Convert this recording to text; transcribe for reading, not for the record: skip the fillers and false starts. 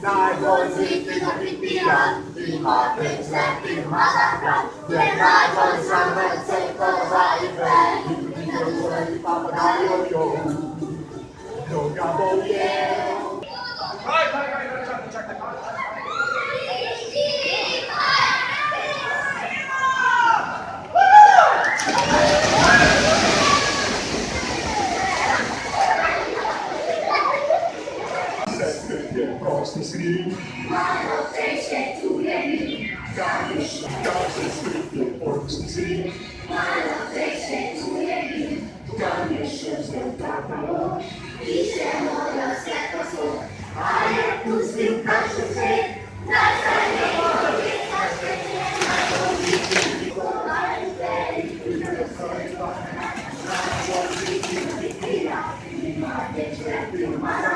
太多是这个比比人，比马变成比马上人，原来从三分最多差一分，一比就会把把它游泳，勇敢不言。Across the city, God is sleeping across the city. God is the dark. 一切我的线索索，爱也不行，看世界，在山里我也看世界，那种一起过来的，一个可以把那我自己的力量，你妈变成比马。